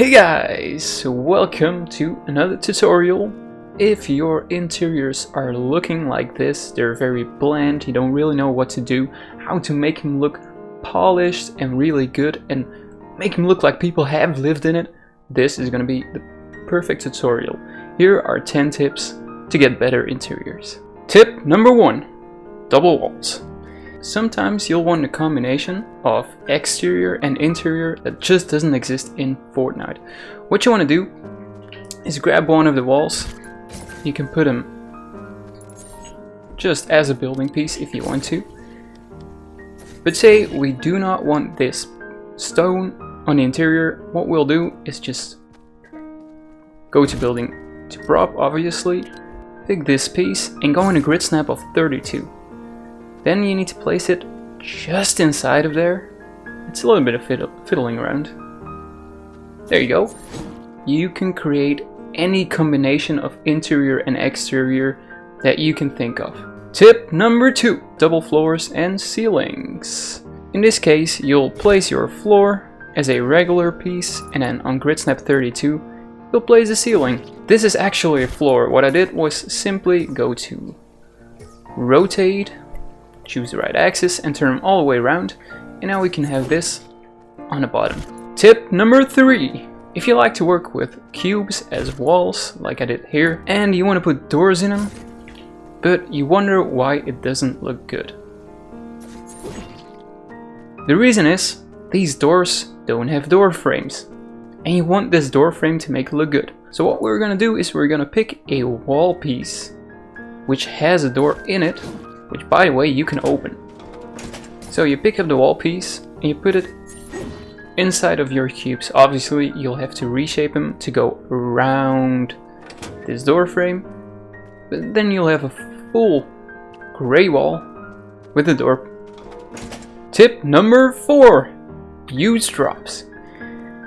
Hey guys, welcome to another tutorial. If your interiors are looking like this, they're very bland, you don't really know what to do, how to make them look polished and really good and make them look like people have lived in it, this is going to be the perfect tutorial. Here are 10 tips to get better interiors. Tip number 1, double walls. Sometimes you'll want a combination of exterior and interior that just doesn't exist in Fortnite. What you want to do is grab one of the walls. You can put them just as a building piece if you want to. But say we do not want this stone on the interior, what we'll do is just go to building to prop, obviously, pick this piece and go in a grid snap of 32. Then you need to place it just inside of there. It's a little bit of fiddling around. There you go. You can create any combination of interior and exterior that you can think of. Tip number 2, double floors and ceilings. In this case, you'll place your floor as a regular piece, and then on grid snap 32, you'll place the ceiling. This is actually a floor. What I did was simply go to rotate, choose the right axis and turn them all the way around, and now we can have this on the bottom. Tip number 3. If you like to work with cubes as walls, like I did here, and you want to put doors in them, but you wonder why it doesn't look good. The reason is, these doors don't have door frames, and you want this door frame to make it look good. So what we're going to do is we're going to pick a wall piece, which has a door in it, which by the way you can open. So you pick up the wall piece and you put it inside of your cubes. Obviously you'll have to reshape them to go around this door frame, but then you'll have a full gray wall with a door. Tip number 4, use drops.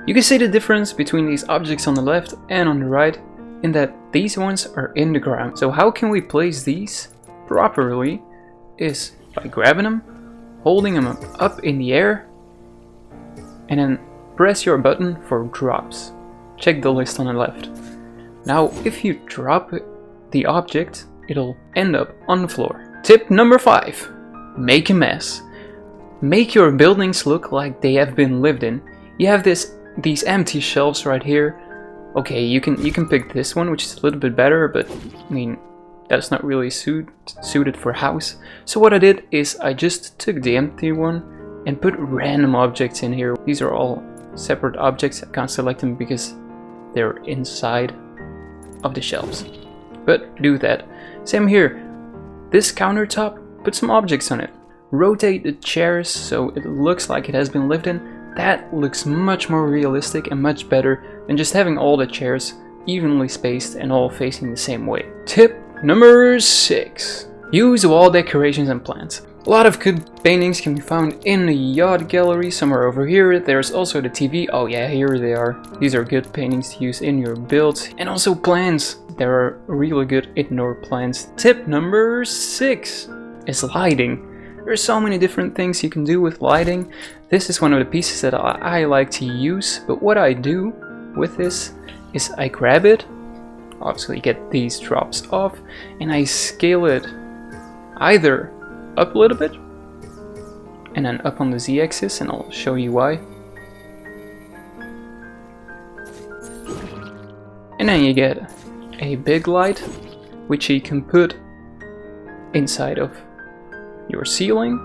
You can see the difference between these objects on the left and on the right in that these ones are in the ground. So how can we place these properly is by grabbing them, holding them up in the air, and then press your button for drops. Check the list on the left. Now if you drop the object, it'll end up on the floor. Tip number 5, make a mess. Make your buildings look like they have been lived in. You have these empty shelves right here. Okay, you can pick this one, which is a little bit better, but I mean, that's not really suited for house. So what I did is I just took the empty one and put random objects in here. These are all separate objects. I can't select them because they're inside of the shelves. But do that. Same here. This countertop, put some objects on it. Rotate the chairs so it looks like it has been lived in. That looks much more realistic and much better than just having all the chairs evenly spaced and all facing the same way. Tip number 6. Use wall decorations and plants. A lot of good paintings can be found in the yacht gallery, somewhere over here. There's also the TV. Oh yeah, here they are. These are good paintings to use in your builds. And also plants. There are really good indoor plants. Tip number 6 is lighting. There's so many different things you can do with lighting. This is one of the pieces that I like to use. But what I do with this is I grab it, obviously get these drops off, and I scale it either up a little bit and then up on the z-axis, and I'll show you why. And then you get a big light which you can put inside of your ceiling,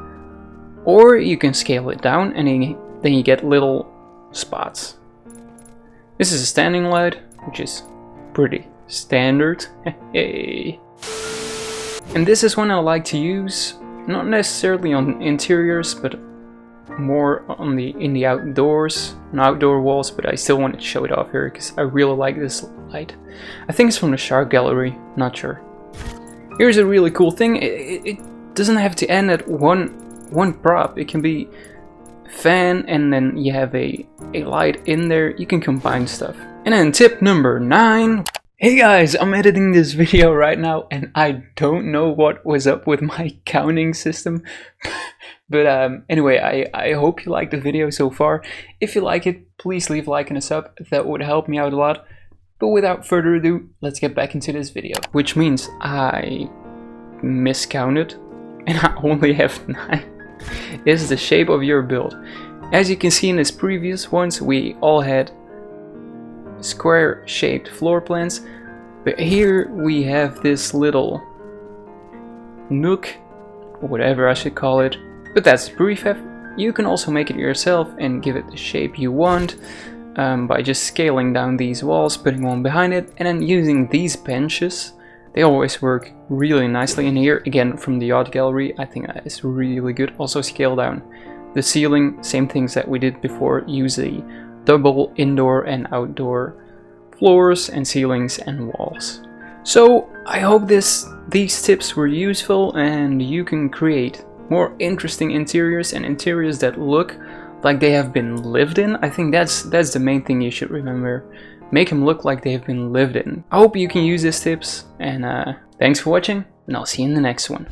or you can scale it down and then you get little spots. This is a standing light, which is pretty standard. Hey. And this is one I like to use, not necessarily on interiors, but more on in the outdoors, on outdoor walls, but I still want to show it off here because I really like this light. I think it's from the Shark Gallery, not sure. Here's a really cool thing. It doesn't have to end at one prop. It can be fan and then you have a light in there. You can combine stuff. And then tip number 9, Hey guys, I'm editing this video right now and I don't know what was up with my counting system. But anyway, I hope you liked the video so far. If you like it, please leave a like and a sub. That would help me out a lot. But without further ado, let's get back into this video. Which means I miscounted and I only have 9. This is the shape of your build. As you can see in this previous ones, we all had square shaped floor plans, but here we have this little nook, or whatever I should call it, but that's the prefab. You can also make it yourself and give it the shape you want by just scaling down these walls, putting one behind it, and then using these benches. They always work really nicely. In here, again from the art gallery, I think that is really good. Also scale down the ceiling, same things that we did before, use a double indoor and outdoor floors and ceilings and walls. So I hope these tips were useful and you can create more interesting interiors and interiors that look like they have been lived in. I think that's the main thing you should remember. Make them look like they have been lived in. I hope you can use these tips, and thanks for watching, and I'll see you in the next one.